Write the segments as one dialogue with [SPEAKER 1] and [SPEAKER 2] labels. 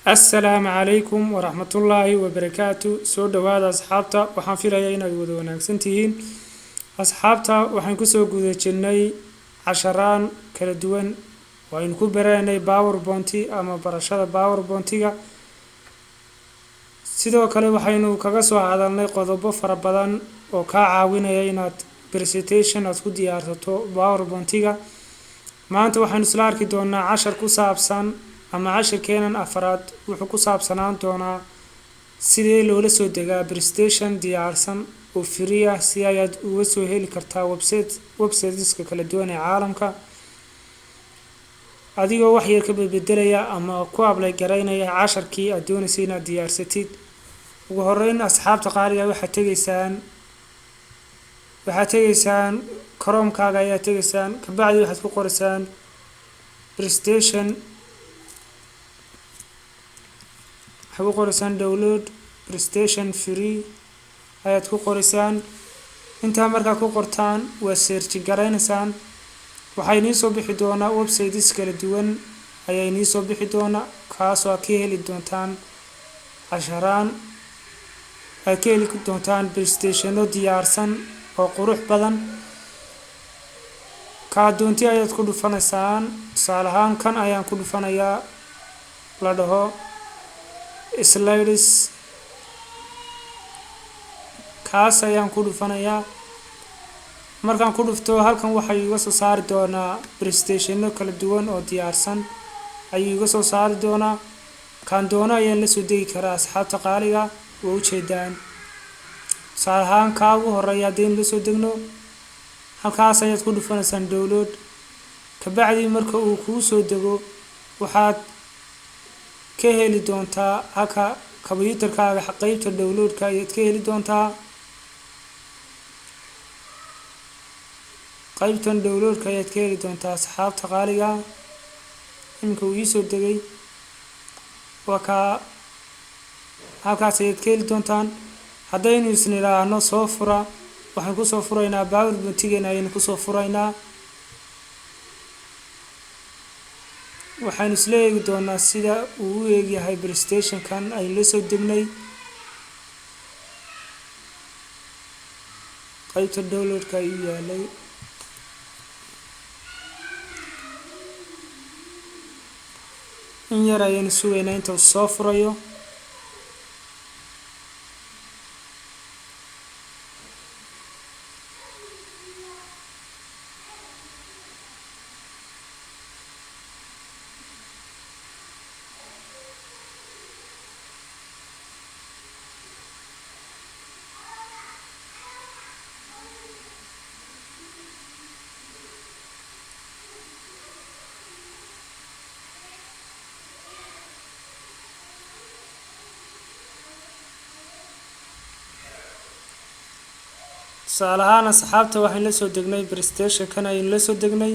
[SPEAKER 1] السلام عليكم ورحمة الله وبركاته سو دواad asxaabta waxaan filayaa inaad wada wanaagsan tihiin asxaabta waxaan ku soo guda jirnay casharaan kala duwan oo aynu ku baranay PowerPoint ama barashada PowerPoint-ga sidoo kale waxaynu kaga soo hadalnay qodobo fara badan oo ka caawinaya inaad presentation aad ku diyaarsato PowerPoint-ga maanta waxaan isla arki doonaa cashar ku saabsan ama cashirkeenan afraad wuxuu ku saabsanaan doonaa sidee loola soo degaa presentation diyaarsan oo free ah si aad uga soo heli kartaa websiteska kala duwan ee caalamka adigoo wax yar ka beddelaya ama ku apply gareynaya casharkii aad doonaysay inaad diyaarsatid ugu horreyn asxaabta qaaliga waxaad tegaysaan Chrome-kaaga ayaa tegaysaan kabacdi waxaad ku qoraysaan presentation waxaad ku qoraysaan download presentation free ayaad ku qoraysaan intaa markaa ku qortaan waa search gareynaysaan waxay inii soo bixi doonaa websites kala duwan ayaa inii soo bixi doona kaasoo aad ka heli doontaan casharaan aad ka heli doontaan presentationo diyaarsan oo qurux badan kaa doonti ayaad ku dhufanaysaan tusaale ahaan kan ayaan ku dhufanayaa la dhaho slides kaas ayaan ku dhufanayaa markaan ku dhufto halkan waxay iga soo saari doonaa presentationo kala duwan oo diyaarsan ayuu iga soo saari doonaa kan doono ayaan la soo degi karaa asxaabta qaaliga waa u jeedaan tusaale ahaan kaa ugu horeeya haddaynu la soo degno halkaas ayaad ku dhufanaysaan download kabacdi marka uu kuu soo dego waxaad ka heli doontaa halka kombiyuutarkaaga qaybta downloadka ayaad ka heli doontaa qaybtan downloadka ayaad ka heli doontaa asxaabta qaaliga iminka uu ii soo degay waa kaa halkaas ayaad ka heli doontaan haddaynu isnidhaahno soo fura waxaan kusoo furaynaa PowerPoint-geena ayaynu kusoo furaynaa waxaan isla eegi doonaa sida uu u eegyahay presentation-kan aynu la soo degnay qaybta downloadka ayuu yaalay in yar ayaynu sugaynaa inta uu soo furayo tusaale ahaan asxaabta waxaan la soo degnay presentation-kan ayaynu la soo degnay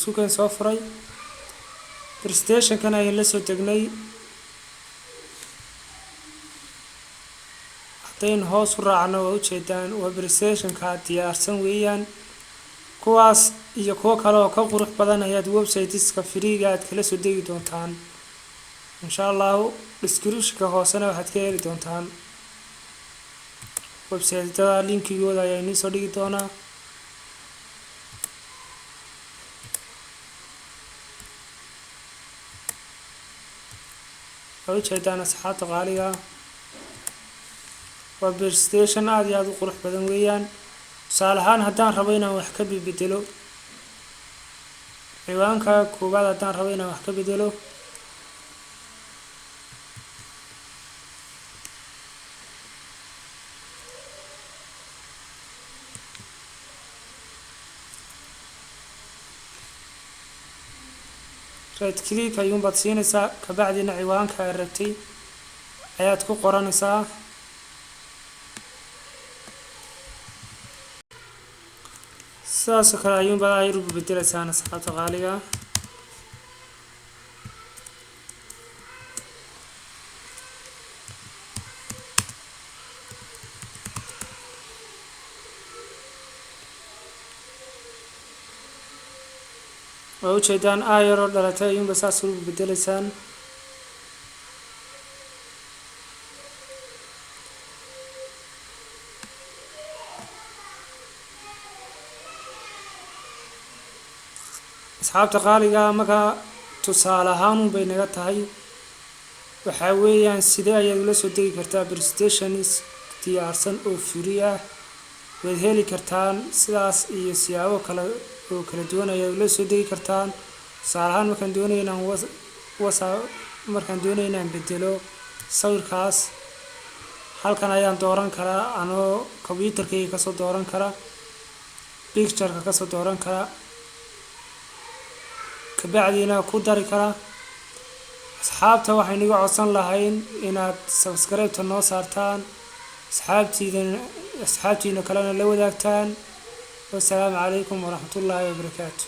[SPEAKER 1] suukan soo furay presentation-kan ayaynu la soo degnay haddaynu hoos u raacno waa ujeedaan waa presentation-ka diyaarsan weeyaan kuwaas iyo kuwo kale oo ka qurux badan ayaad websiteska free-ga aad kala soo degi doontaan insha allahu description-ka hoosena waxaad ka heli doontaan website-da linkigooda ayaa inii soo dhigi doonaa waa ujeedaan asxaabta qaaliga waa presentation aad iyo aad u qurux badan weeyaan tusaale ahaan haddaan rabo inaan wax ka bedelo ciwaanka koowaad haddaan rabo inaan wax ka bedelo right click ayuunbaad siinaysaa kabacdina ciwaanka aad rabtay ayaad ku qoranaysaa sidaasoo kale ayuunbaad ayar ugu bedelaysaan asxaabta qaaliga waa ujeedaan ayaroo dhalatay ayuunba saas ugu bedelaysaan asxaabta qaaliga marka tusaale ahaan bay naga tahay waxa weeyaan sidee ayaad ula soo degi kartaa presentations diyaarsan oo free ah waad heli kartaan sidaas iyo siyaabo kale oo kala duwan ayaad ula soo degi kartaan tusaale ahaan markaan doonayo inaan bedelo sawirkaas halkan ayaan dooran karaa anoo computerkayga kasoo dooran kara picture-ka kasoo dooran kara kabacdina ku dari kara asxaabta waxaan iga codsan lahayn inaad subscribe-ta noo saartaan asxaabtiina kalena la wadaagtaan. Wassalaamu calaykum waraxmatullaahi wabarakaatu.